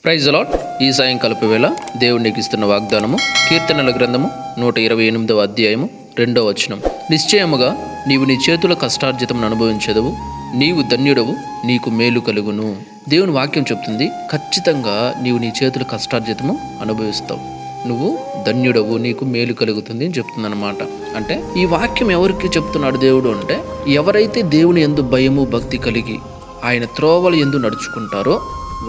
Praise the lord. ఈ సాయంకాలపు వేళ దేవుడు నీకు ఇస్తున్న వాగ్దానము కీర్తనల గ్రంథము 128వ అధ్యాయము 2వ వచనం. నిశ్చయముగా నీవు నీ చేతుల కష్టార్జితమును అనుభవించదవు, నీవు ధన్యుడవు, నీకు మేలు కలుగును. దేవుని వాక్యం చెప్తుంది, ఖచ్చితంగా నీవు నీ చేతుల కష్టార్జితము అనుభవిస్తావు, నువ్వు ధన్యుడవు, నీకు మేలు కలుగుతుంది అని చెప్తుందన్నమాట. అంటే ఈ వాక్యం ఎవరికి చెప్తున్నాడు దేవుడు అంటే, ఎవరైతే దేవుని యందు భయము భక్తి కలిగి ఆయన త్రోవల యందు నడుచుకుంటారో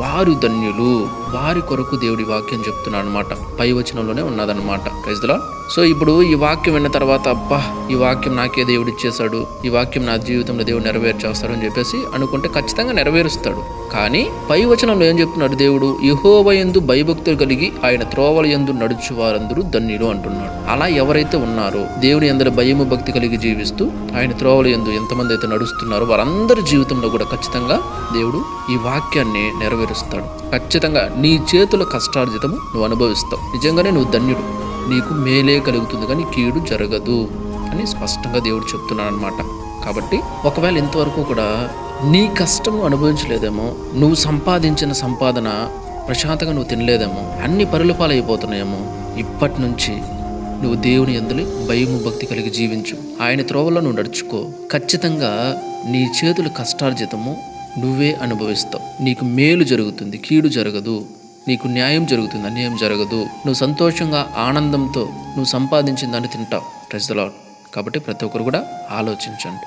వారు ధన్యులు, వారి కొరకు దేవుడి వాక్యం చెప్తున్నాడు అనమాట. పై వచనంలోనే ఉన్నదన్నమాట. Praise the Lord. సో ఇప్పుడు ఈ వాక్యం విన్న తర్వాత, అబ్బా ఈ వాక్యం నాకే దేవుడు ఇచ్చేశాడు, ఈ వాక్యం నా జీవితంలో దేవుడు నెరవేర్చేస్తాడు అని చెప్పేసి అనుకుంటే ఖచ్చితంగా నెరవేరుస్తాడు. కానీ పై వచనంలో ఏం చెప్తున్నాడు దేవుడు? యెహోవా యందు భయభక్తులు కలిగి ఆయన త్రోవల యందు నడుచు వారందరూ ధన్యులు అంటున్నాడు. అలా ఎవరైతే ఉన్నారో, దేవుని యందు భయము భక్తి కలిగి జీవిస్తూ ఆయన త్రోవల యందు ఎంతమంది అయితే నడుస్తున్నారో వారందరి జీవితంలో కూడా ఖచ్చితంగా దేవుడు ఈ వాక్యాన్ని నెరవేరుస్తాడు. ఖచ్చితంగా నీ చేతుల కష్టార్జితము నువ్వు అనుభవిస్తావు. నిజంగానే నువ్వు ధన్యుడు, నీకు మేలే కలుగుతుంది కానీ కీడు జరగదు అని స్పష్టంగా దేవుడు చెప్తున్నాడు అనమాట. కాబట్టి ఒకవేళ ఇంతవరకు కూడా నీ కష్టం అనుభవించలేదేమో, నువ్వు సంపాదించిన సంపాదన ప్రశాంతంగా నువ్వు తినలేదేమో, అన్ని పరుల పాలైపోతున్నాయేమో, ఇప్పటి నుంచి నువ్వు దేవుని యందు భయము భక్తి కలిగి జీవించు, ఆయన త్రోవలో నువ్వు నడుచుకో. ఖచ్చితంగా నీ చేతుల కష్టార్జితము నువ్వే అనుభవిస్తావు, నీకు మేలు జరుగుతుంది, కీడు జరగదు, నీకు న్యాయం జరుగుతుంది, అన్యాయం జరగదు. నువ్వు సంతోషంగా ఆనందంతో నువ్వు సంపాదించిన దాన్ని తింటావు. Praise the lord. కాబట్టి ప్రతి ఒక్కరు కూడా ఆలోచించండి.